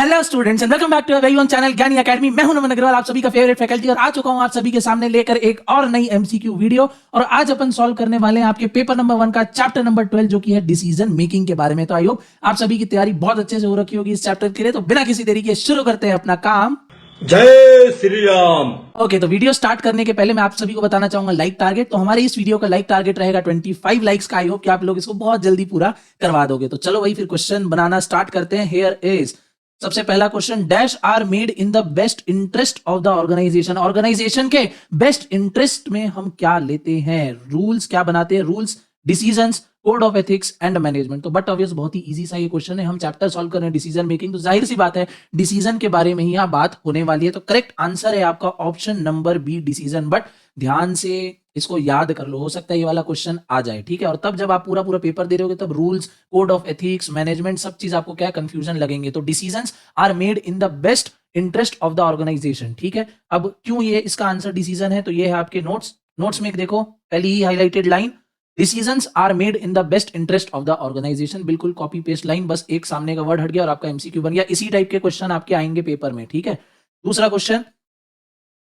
Hello students and welcome back to very own channel Gyani academy. मैं हूं नमन अग्रवाल, आप सभी का फेवरेट फैकल्टी, और आ चुका हूं आप सभी के सामने लेकर एक और नई एमसीक्यू वीडियो। और आज अपन सॉल्व करने वाले हैं आपके पेपर नंबर 1 का चैप्टर नंबर 12 जो कि है डिसीजन मेकिंग के बारे में। तो आई होप आप सभी की तैयारी बहुत अच्छे से हो रखी होगी इस चैप्टर के लिए। तो बिना किसी देरी के शुरू करते हैं अपना काम। जय श्री राम। ओके, तो वीडियो स्टार्ट करने के पहले मैं आप सभी को बताना चाहूंगा लाइक टारगेट। तो हमारे इस वीडियो का लाइक टारगेट रहेगा 25 लाइक्स का। आई होप कि आप लोग इसको बहुत जल्दी पूरा करवा दोगे। तो चलो भाई फिर क्वेश्चन बनाना स्टार्ट करते हैं। हियर इज सबसे पहला question, dash are made in the best interest of the organisation. Organisation के बेस्ट इंटरेस्ट में हम क्या लेते हैं? रूल्स क्या बनाते हैं? Rules, decisions, code of ethics and management. तो बट ऑब्वियस बहुत ही इजी सा ये क्वेश्चन है। हम चैप्टर सॉल्व कर रहे हैं डिसीजन मेकिंग, तो जाहिर सी बात है डिसीजन के बारे में ही यहाँ बात होने वाली है। तो करेक्ट आंसर है आपका option number B, decision. But ध्यान से इसको याद कर लो, हो सकता है ये वाला क्वेश्चन आ जाए, ठीक है। और तब जब आप पूरा पेपर दे रहे होगे तब rules, code of ethics, management सब चीज आपको क्या कंफ्यूजन लगेंगे। तो decisions are made in the best interest of the organisation, ठीक है। अब क्यों ये इसका आंसर डिसीजन है, तो ये है आपके नोट्स में देखो पहली ही highlighted line, decisions are made in the best interest of the organisation. बिल्कुल कॉपी पेस्ट लाइन, बस एक सामने का वर्ड हट गया और आपका एमसीक्यू बन गया। इसी टाइप के क्वेश्चन आपके आएंगे पेपर में, ठीक है। दूसरा question,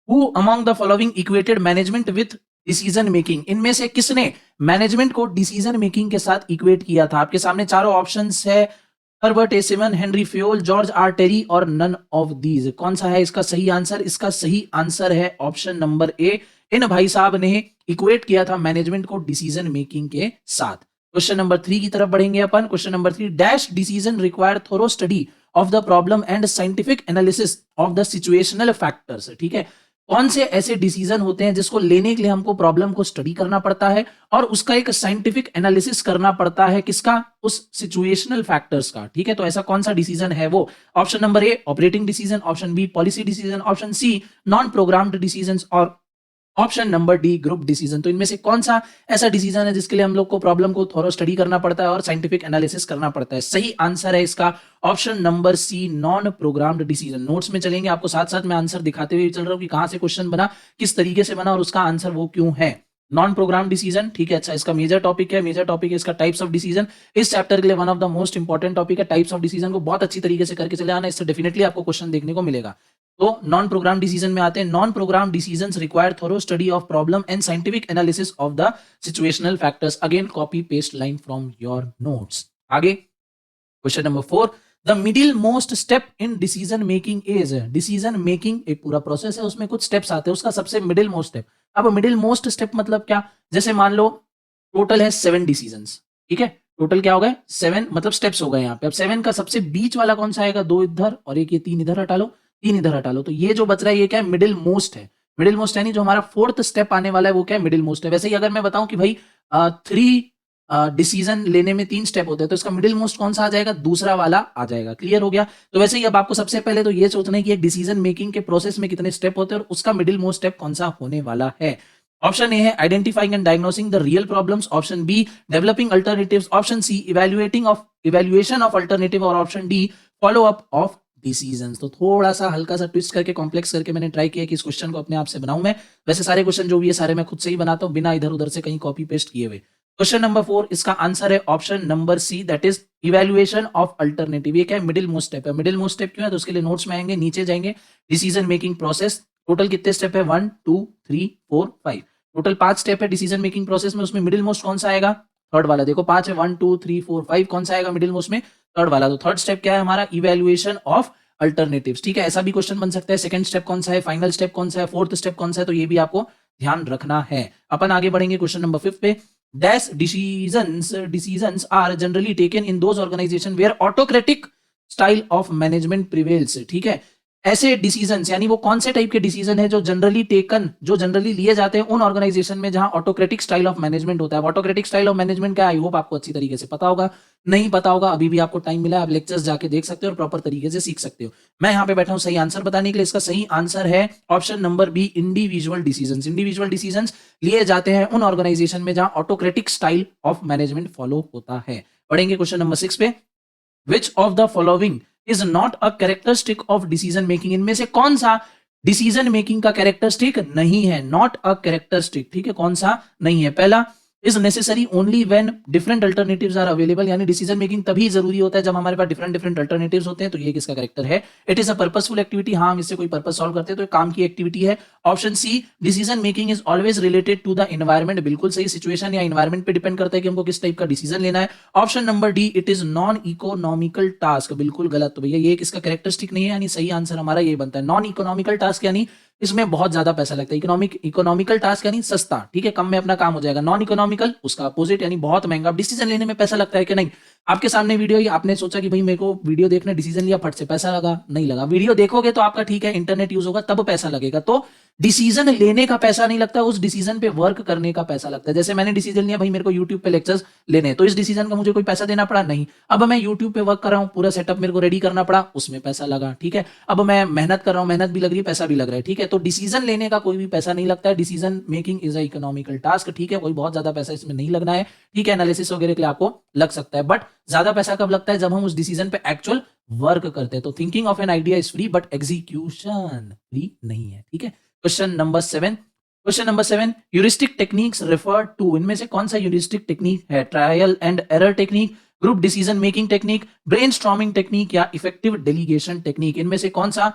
who among the following equated management with decision making. इनमें से किसने मैनेजमेंट को डिसीजन मेकिंग के साथ इक्वेट किया था? आपके सामने चारों ऑप्शंस है, Herbert A Simon, Henri Fayol, George R Terry और नन ऑफ दीज। कौन सा है इसका सही आंसर? इसका सही आंसर है ऑप्शन नंबर ए। इन भाई साहब ने इक्वेट किया था मैनेजमेंट को डिसीजन मेकिंग के साथ। क्वेश्चन नंबर 3 की तरफ बढ़ेंगे अपन। Question number 3, dash decision require thorough study of the problem and scientific analysis of the situational factors, ठीक है। कौन से ऐसे डिसीजन होते हैं जिसको लेने के लिए हमको प्रॉब्लम को स्टडी करना पड़ता है और उसका एक साइंटिफिक एनालिसिस करना पड़ता है, किसका? उस सिचुएशनल फैक्टर्स का, ठीक है। तो ऐसा कौन सा डिसीजन है वो? Option number A operating decision, option B policy decision, option C non programmed decision और option number D group decision. तो इनमें से कौन सा ऐसा डिसीजन है जिसके लिए हम लोग को प्रॉब्लम को थोड़ा स्टडी करना पड़ता है और साइंटिफिक एनालिसिस करना पड़ता है? सही आंसर है इसका option number C, non programmed decision. Notes में चलेंगे, आपको साथ साथ मैं आंसर दिखाते हुए चल रहा हूं कि कहां से क्वेश्चन बना, किस तरीके से बना और उसका आंसर वो क्यों है। नॉन प्रोग्राम डिसीजन, ठीक है। अच्छा, इसका मेजर टॉपिक है, मेजर टॉपिक है इसका टाइप्स ऑफ डिसीजन। इस चैप्टर के लिए one of the most important topic है। टाइप्स ऑफ डिसीजन को बहुत अच्छी तरीके से करके चले आना, इससे डेफिनेटली आपको क्वेश्चन देखने को मिलेगा। तो नॉन प्रोग्राम डिसीजन में आते हैं। Non program decisions require thorough study of problem and scientific analysis of the situational factors. Again copy paste line from your notes. आगे question number 4, the middle most step in decision making is. Decision making एक पूरा process है, उसमें कुछ steps आते हैं, उसका सबसे मिडिल मोस्ट स्टेप। अब मिडिल मोस्ट स्टेप मतलब क्या? जैसे मान लो टोटल है 7 डिसीजंस, ठीक है। टोटल क्या हो गए? 7 मतलब स्टेप्स हो गए यहाँ पे। अब 7 का सबसे बीच वाला कौन सा आएगा? 2 इधर और एक ये 3 इधर हटा लो, 3 इधर हटा लो। तो ये जो बच रहा है ये क्या है? मिडिल मोस्ट है। मिडिल मोस्ट यानी जो हमारा 4th स्टेप आने वाला है वो क्या है? मिडिल मोस्ट है। वैसे ही अगर मैं बताऊं कि भाई 3 डिसीजन लेने में 3 स्टेप होते हैं तो इसका मिडिल मोस्ट कौन सा आ जाएगा? दूसरा वाला आ जाएगा। क्लियर हो गया? तो वैसे ही अब आपको सबसे पहले तो ये सोचना है कि एक डिसीजन मेकिंग के प्रोसेस में कितने स्टेप होते हैं और उसका मिडिल मोस्ट स्टेप कौन सा होने वाला है। ऑप्शन ए है identifying and diagnosing the real problems, option B developing alternatives, option C evaluation of alternative और option D follow up of decisions. तो थोड़ा सा हल्का सा ट्विस्ट करके कॉम्प्लेक्स करके मैंने ट्राई किया कि इस क्वेश्चन को अपने आप से बनाऊं मैं। वैसे सारे क्वेश्चन जो भी है सारे मैं खुद से ही बनाता हूं बिना इधर उधर से कहीं कॉपी पेस्ट किए हुए। क्वेश्चन नंबर 4 इसका आंसर है option number C, that is evaluation of alternative. ये क्या है? मिडिल मोस्ट स्टेप है। मिडिल मोस्ट स्टेप क्यों है? तो उसके लिए नोट्स में आएंगे, नीचे जाएंगे, डिसीजन मेकिंग प्रोसेस। टोटल कितने स्टेप है? 1 2 3 4 5, टोटल 5 स्टेप है डिसीजन मेकिंग प्रोसेस में। उसमें मिडिल मोस्ट कौन सा आएगा? थर्ड वाला। देखो 5 है, 1 2 3 4 5, कौन सा आएगा मिडिल मोस्ट में? थर्ड वाला। तो थर्ड स्टेप क्या है हमारा? इवैल्यूएशन ऑफ अल्टरनेटिव्स, ठीक है। ऐसा भी क्वेश्चन बन सकता है, सेकंड स्टेप कौन सा है, फाइनल स्टेप कौन सा है, 4th स्टेप कौन सा है, तो ये भी आपको ध्यान रखना है। अपन आगे बढ़ेंगे क्वेश्चन नंबर 5 पे। Dash decisions are generally taken in those organisation where autocratic style of management prevails, ठीक है। ऐसे डिसीजंस यानी वो कौन से टाइप के डिसीजन है जो जनरली लिए जाते हैं उन ऑर्गेनाइजेशन में जहां ऑटोक्रेटिक स्टाइल ऑफ मैनेजमेंट होता है। ऑटोक्रेटिक स्टाइल ऑफ मैनेजमेंट क्या है? आई होप आपको अच्छी तरीके से पता होगा। नहीं पता होगा, अभी भी आपको टाइम मिला है, आप लेक्चर्स जाके देख सकते हो और प्रॉपर तरीके से सीख सकते हो। मैं यहाँ पे बैठा हूँ सही आंसर बताने के लिए। इसका सही आंसर है option number B, individual decisions. Individual decisions लिए जाते हैं उन ऑर्गेनाइजेशन में जहां autocratic style of management follow होता है। पढ़ेंगे क्वेश्चन नंबर 6 पे। Which of the following is not a characteristic of decision making. इनमें से कौन सा डिसीजन मेकिंग का कैरेक्टरिस्टिक नहीं है? नॉट अ कैरेक्टरिस्टिक, ठीक है, कौन सा नहीं है? पहला, is necessary only when different alternatives are available, यानी डिसीजन मेकिंग तभी जरूरी होता है जब हमारे पास डिफरेंट डिफरेंट अल्टरनेटिव्स होते हैं। तो ये किसका करेक्टर है? It is a purposeful activity, हाँ हम इससे कोई पर्पस सॉल्व करते हैं तो ये काम की एक्टिविटी है। Option C, decision making is always related to the environment, बिल्कुल सही, सिचुएशन या एनवायरमेंट पे डिपेंड करता है कि हमको किस टाइप का डिसीजन लेना है। Option number D, it is non economical task, बिल्कुल गलत। तो भैया ये किसका कैरेक्टरिस्टिक नहीं है, यानी सही आंसर हमारा ये बनता है। नॉन इकोनॉमिकल टास्क यानी इसमें बहुत ज्यादा पैसा लगता है। इकोनॉमिकल टास्क यानी सस्ता, ठीक है, कम में अपना काम हो जाएगा। नॉन इकोनॉमिकल उसका अपोजिट यानी बहुत महंगा। डिसीजन लेने में पैसा लगता है कि नहीं? आपके सामने वीडियो ही आपने सोचा कि भाई मेरे को वीडियो देखने, डिसीजन लिया, फट से पैसा लगा, नहीं लगा। वीडियो देखोगे तो आपका ठीक है, इंटरनेट यूज होगा तब पैसा लगेगा। तो डिसीजन लेने का पैसा नहीं लगता, उस डिसीजन पे वर्क करने का पैसा लगता है। जैसे मैंने डिसीजन लिया भाई मेरे को यूट्यूब पे लेक्चर्स लेने हैं, तो इस डिसीजन का मुझे कोई पैसा देना पड़ा? नहीं। अब मैं यूट्यूब पे वर्क कर रहा हूँ, पूरा सेटअप मेरे को रेडी करना पड़ा, उसमें पैसा लगा, ठीक है। अब मैं मेहनत कर रहा हूँ, मेहनत भी लग रही है, पैसा भी लग रहा है, ठीक है। तो डिसीजन लेने का कोई भी पैसा नहीं लगता है। Decision making is a economical task, ठीक है, कोई बहुत ज्यादा पैसा इसमें नहीं लगना है, ठीक है। एनालिसिस वगैरह के लिए आपको लग सकता है, बट ज्यादा पैसा कब लगता है? जब हम उस डिसीजन पे एक्चुअल वर्क करते हैं। तो thinking of an idea is free but execution free नहीं है, ठीक है। Question number 7, heuristic techniques refer to, इनमें से कौन सा ह्यूरिस्टिक टेक्निक है? Trial and error technique, group decision making technique, brainstorming technique या इफेक्टिव डेलीगेशन टेक्निक? इनमें से कौन सा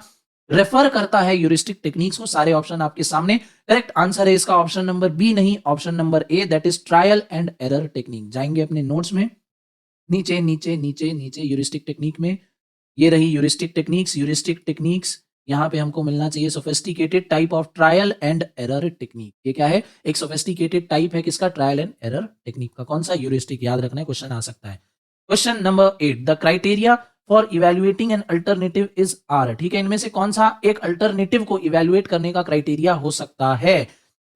रेफर करता है ह्यूरिस्टिक टेक्निक्स को? सारे ऑप्शन आपके सामने, करेक्ट आंसर है इसका ऑप्शन नंबर बी नहीं, option number A, that is trial and error technique. जाएंगे अपने नोट्स में, नीचे नीचे नीचे नीचे ह्यूरिस्टिक टेक्निक में, ये रही ह्यूरिस्टिक टेक्निक्स। ह्यूरिस्टिक टेक्निक्स यहाँ पे हमको मिलना चाहिए sophisticated type of trial and error technique. ये क्या है? एक सोफिस्टिकेटेड टाइप है किसका? ट्रायल एंड एरर टेक्निक का। कौन सा? ह्यूरिस्टिक, याद रखना है, क्वेश्चन आ सकता है। Question number 8, the criteria for evaluating an alternative is are, ठीक है। इनमें से कौन सा एक अल्टरनेटिव को इवेल्युएट करने का क्राइटेरिया हो सकता है?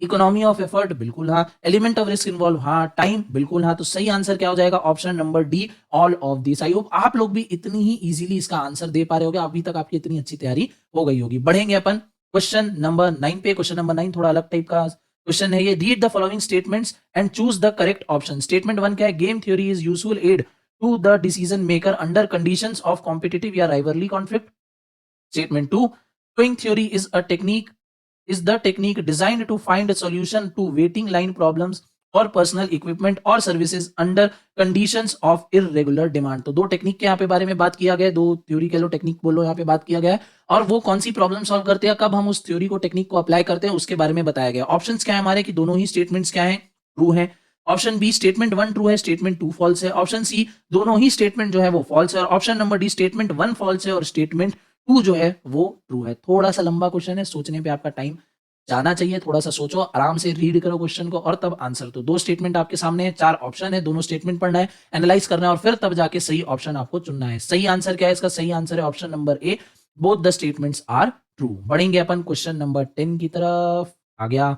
इकोनॉमी ऑफ एफर्ट, बिल्कुल हाँ। एलिमेंट ऑफ रिस्क इन्वॉल्व, हाँ। टाइम, बिल्कुल हाँ। तो सही आंसर क्या हो जाएगा? Option number D, all of this. I hope आप लोग भी इतनी ही इजीली इसका आंसर दे पा रहे होगे, अभी तक आपकी इतनी अच्छी तैयारी हो गई होगी। बढ़ेंगे अपन क्वेश्चन नंबर 9 पे। क्वेश्चन नंबर 9 थोड़ा अलग टाइप का क्वेश्चन है ये। Read the following statements and choose the correct option. Statement 1 क्या है? Game theory is useful aid to the decision maker under conditions of competitive या rivalry conflict. Statement 2, queuing theory is the technique designed to find a solution to waiting line problems or personal equipment or services under conditions of irregular demand। तो दो technique के यहाँ पे बारे में बात किया गया है, दो थ्योरी के लो, टेक्निक बोलो, यहाँ पे बात किया गया है, और वो कौन सी प्रॉब्लम सॉल्व करते हैं, कब हम उस थ्योरी को, टेक्निक को अप्लाई करते हैं, उसके बारे में बताया गया। ऑप्शंस क्या है हमारे कि दोनों ही स्टेटमेंट्स क्या है? ट्रू है। ऑप्शन बी, स्टेटमेंट 1 ट्रू है, स्टेटमेंट 2 फॉल्स है। ऑप्शन सी, दोनों ही स्टेटमेंट जो है वो फॉल्स है। और option number D, statement 1 false है और स्टेटमेंट 2 जो है वो ट्रू है। थोड़ा सा लंबा क्वेश्चन है, सोचने पे आपका टाइम जाना चाहिए, थोड़ा सा सोचो, आराम से रीड करो क्वेश्चन को और तब आंसर। तो दो स्टेटमेंट आपके सामने है, 4 ऑप्शन है, दोनों स्टेटमेंट पढ़ना है, एनालाइज करना है और फिर तब जाके सही ऑप्शन आपको चुनना है। सही आंसर क्या है इसका? सही आंसर है option number A, both the statements are true. बढ़ेंगे अपन क्वेश्चन नंबर 10 की तरफ। आ गया,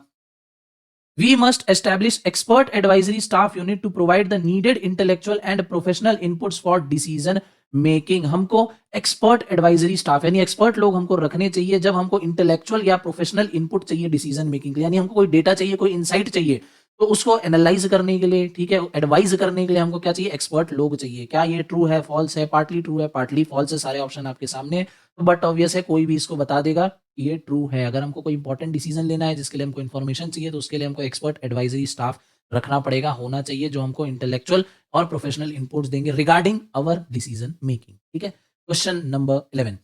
We must establish expert advisory staff unit to provide the needed intellectual and professional inputs for decision making। हमको एक्सपर्ट एडवाइजरी स्टाफ यानी expert लोग हमको रखने चाहिए जब हमको इंटेलेक्चुअल या प्रोफेशनल इनपुट चाहिए डिसीजन मेकिंग के लिए, यानी हमको कोई डेटा चाहिए, कोई इनसाइट चाहिए, तो उसको एनालाइज करने के लिए, ठीक है, एडवाइज करने के लिए हमको क्या चाहिए? एक्सपर्ट लोग चाहिए। क्या ये ट्रू है, फॉल्स है, पार्टली ट्रू है, पार्टली फॉल्स है? सारे ऑप्शन आपके सामने, बट ऑब्वियस है कोई भी इसको बता देगा कि ये ट्रू है। अगर हमको कोई इंपॉर्टेंट डिसीजन लेना है जिसके लिए हमको इन्फॉर्मेशन चाहिए, तो उसके लिए हमको एक्सपर्ट एडवाइजरी स्टाफ रखना पड़ेगा, होना चाहिए, जो हमको इंटेलेक्चुअल और प्रोफेशनल इनपुट्स देंगे रिगार्डिंग अवर डिसीजन मेकिंग, ठीक है। Question number 11,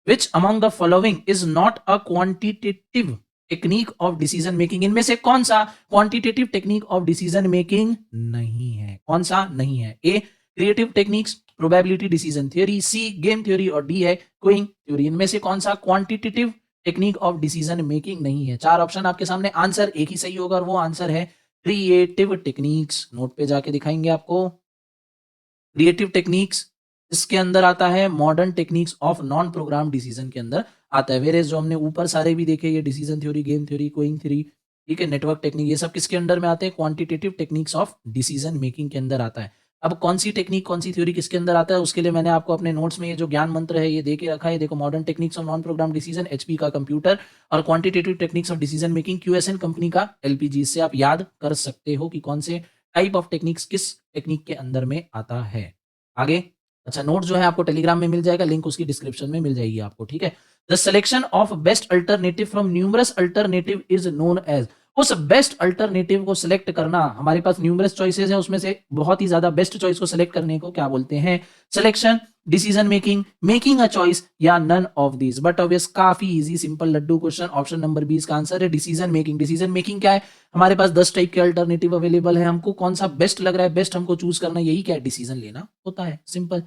which among the following is not a quantitative technique of decision making? इनमें से कौन सा quantitative technique of decision making नहीं है? कौन सा नहीं है? A, creative techniques, probability decision theory, C, game theory, और डी है क्यूइंग थ्योरी। इनमें से कौन सा quantitative technique of decision making नहीं है? 4 ऑप्शन आपके सामने, आंसर एक ही सही होगा और वो आंसर है क्रिएटिव टेक्निक्स। नोट पे जाके दिखाएंगे आपको। क्रिएटिव टेक्निक्स इसके अंदर आता है, modern techniques of non program decision के अंदर आता है। वेरेज जो हमने ऊपर सारे भी देखे, ये decision theory, game theory, queuing theory, ठीक है, नेटवर्क टेक्निक, ये सब किसके अंडर में आते हैं? Quantitative techniques of decision making के अंदर आता है। अब कौन सी टेक्निक, कौन सी थ्योरी किसके अंदर आता है, उसके लिए मैंने आपको अपने नोट्स में ये जो ज्ञान मंत्र है ये दे के रखा है। देखो, modern techniques of non program decision, HP का कंप्यूटर, और quantitative techniques of decision making, QSN company का एलपीजी। इससे आप याद कर सकते हो कि कौन से टाइप ऑफ टेक्निक्स किस टेक्निक के अंदर में आता है। आगे, अच्छा, नोट जो है आपको टेलीग्राम में मिल जाएगा, लिंक उसकी डिस्क्रिप्शन में मिल जाएगी आपको, ठीक है। The selection of best alternative from numerous alternative is known as, उस बेस्ट अल्टरनेटिव को सिलेक्ट करना, हमारे पास न्यूमरस चॉइसेस है, उसमें से बहुत ही ज्यादा बेस्ट चॉइस को सिलेक्ट करने को क्या बोलते हैं? Selection, decision making, making a choice या none of these. But obvious काफी easy simple laddu question, option number 20 का आंसर है डिसीजन मेकिंग। डिसीजन मेकिंग क्या है? हमारे पास 10 टाइप के अल्टरनेटिव अवेलेबल है, हमको कौन सा बेस्ट लग रहा है, बेस्ट हमको चूज करना, यही क्या है? डिसीजन लेना होता है, simple.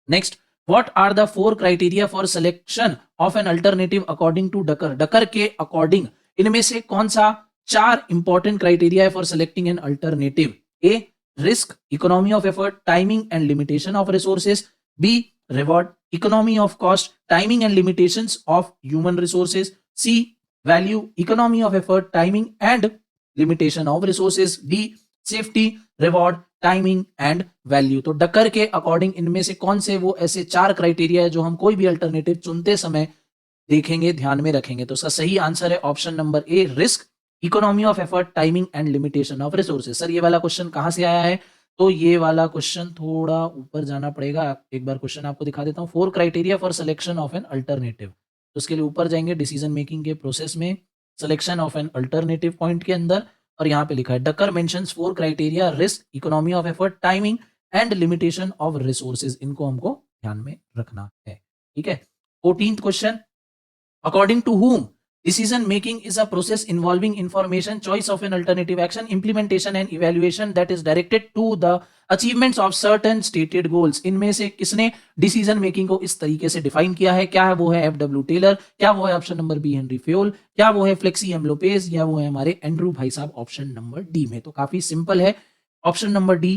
Next, what are the 4 criteria for selection of an alternative according to Drucker? Drucker के अकॉर्डिंग इनमें से कौन सा 4 इंपॉर्टेंट क्राइटेरिया है for selecting an alternative? A, risk, economy of effort, timing and limitation of resources. B, reward, economy of cost, timing and limitations of human resources. C, value, economy of effort, timing and limitation of resources. D, safety, reward, timing and value. तो डकर के according इनमें से कौन से वो ऐसे 4 criteria है जो हम कोई भी अल्टरनेटिव चुनते समय देखेंगे, ध्यान में रखेंगे? तो उसका सही आंसर है option number A, risk, economy of effort, timing and limitation of resources. Sir ये वाला क्वेश्चन कहां से आया है? तो ये वाला क्वेश्चन थोड़ा ऊपर जाना पड़ेगा, एक बार क्वेश्चन आपको दिखा देता हूँ। 4 criteria for selection of an alternative, तो उसके लिए ऊपर जाएंगे डिसीजन मेकिंग के प्रोसेस में, selection of an alternative point के अंदर, और यहाँ पे लिखा है Drucker mentions 4 criteria, risk, economy of effort, timing and limitation of resources. इनको हमको ध्यान में रखना है, ठीक है। 14th question, according to whom decision making is a process involving information, choice of an alternative action, implementation and evaluation that is directed to the achievements of certain stated goals? इनमें से किसने डिसीजन मेकिंग को इस तरीके से define किया है? क्या है वो? है एफ.डब्ल्यू. टेलर, क्या वो है option number B Henri Fayol, क्या वो है फ्लेक्सी एम. लोपेज, या वो है हमारे एंड्रू भाई साहब ऑप्शन नंबर डी में? तो काफी सिंपल है, option number D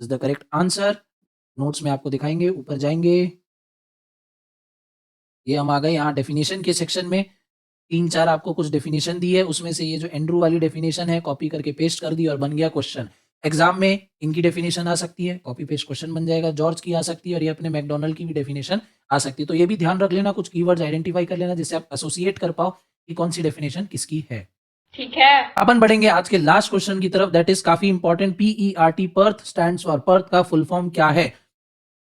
is the correct answer. Notes में आपको दिखाएंगे, ऊपर जाएंगे, ये हम आ गए यहाँ डेफिनेशन के सेक्शन में। 3-4 आपको कुछ डेफिनेशन दी है, उसमें से ये जो एंड्रू वाली डेफिनेशन है कॉपी करके पेस्ट कर दी और बन गया क्वेश्चन। एग्जाम में इनकी डेफिनेशन आ सकती है, कॉपी पेस्ट क्वेश्चन बन जाएगा। जॉर्ज की आ सकती है, और ये अपने मैकडोनल्ड की भी डेफिनेशन आ सकती है। तो ये भी ध्यान रख लेना, कुछ कीवर्ड्स आइडेंटिफाई कर लेना जिससे आप एसोसिएट कर पाओ कि कौन सी डेफिनेशन किसकी है। ठीक है। अपन बढ़ेंगे आज के लास्ट क्वेश्चन की तरफ, दैट इज काफी important. PERT, PERT stands for, PERT का फुल फॉर्म क्या है?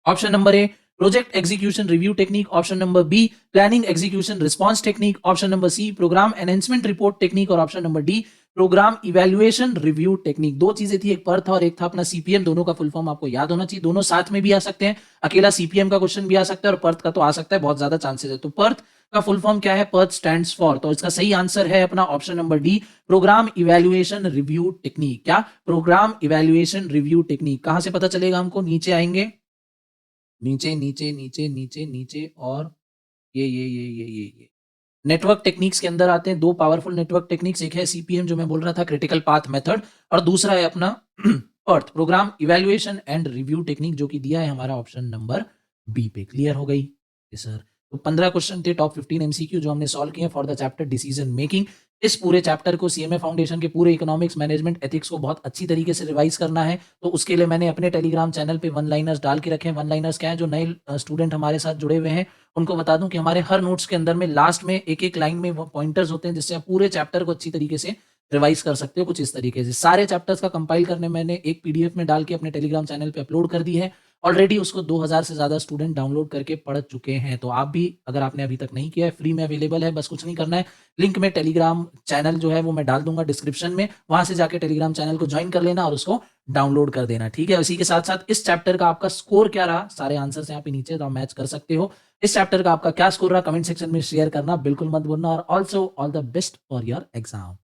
Option number A, project execution review technique. Option number B, planning execution response technique. Option number C, program enhancement report technique. और option number D, program evaluation review technique. दो चीजें थी, एक Perth था और एक था अपना CPM। दोनों का फुल फॉर्म आपको याद होना चाहिए, दोनों साथ में भी आ सकते हैं, अकेला CPM का क्वेश्चन भी आ सकता है और पर्थ का तो आ सकता है, बहुत ज्यादा चांसेस है। तो पर्थ का फुल फॉर्म क्या है? पर्थ स्टैंड्स फॉर, तो इसका सही आंसर है अपना option number D, program evaluation review technique. क्या? Program evaluation review technique. कहां से पता चलेगा हमको? नीचे आएंगे, नीचे नीचे नीचे नीचे नीचे, और ये नेटवर्क टेक्निक्स के अंदर आते हैं। 2 पावरफुल नेटवर्क टेक्निक्स, एक है CPM जो मैं बोल रहा था, क्रिटिकल पाथ मेथड, और दूसरा है अपना PERT, program evaluation and review technique, जो कि दिया है हमारा ऑप्शन नंबर बी पे। क्लियर हो गई? Yes sir. तो 15 क्वेश्चन थे, टॉप 15 MCQ जो हमने सॉल्व किए for the chapter decision making. इस पूरे चैप्टर को CMA फाउंडेशन के पूरे इकोनॉमिक्स, मैनेजमेंट, एथिक्स को बहुत अच्छी तरीके से रिवाइज करना है। तो उसके लिए मैंने अपने टेलीग्राम चैनल पे वन लाइनर्स डाल के रखे हैं। वन लाइनर्स क्या है? जो नए स्टूडेंट हमारे साथ जुड़े हुए हैं उनको बता दूं कि हमारे हर नोट्स के अंदर में लास्ट में एक लाइन में वो पॉइंटर्स होते हैं जिससे आप पूरे चैप्टर को अच्छी तरीके से रिवाइज कर सकते हो। कुछ इस तरीके से सारे चैप्टर्स का कंपाइल करने मैंने एक PDF में डाल के अपने टेलीग्राम चैनल पे अपलोड कर दी है। ऑलरेडी उसको 2000 से ज्यादा स्टूडेंट डाउनलोड करके पढ़ चुके हैं। तो आप भी, अगर आपने अभी तक नहीं किया है, फ्री में अवेलेबल है, बस कुछ नहीं करना है। लिंक में टेलीग्राम चैनल जो है वो मैं डाल दूंगा डिस्क्रिप्शन में, वहां से जाके टेलीग्राम चैनल को ज्वाइन कर लेना और उसको डाउनलोड कर देना, ठीक है। इसी के साथ साथ इस चैप्टर का आपका स्कोर क्या रहा, सारे आंसर्स यहाँ पे नीचे तो आप मैच कर सकते हो। इस चैप्टर का आपका क्या स्कोर रहा, कमेंट सेक्शन में शेयर करना बिल्कुल मत भूलना। और also all the best for your exam.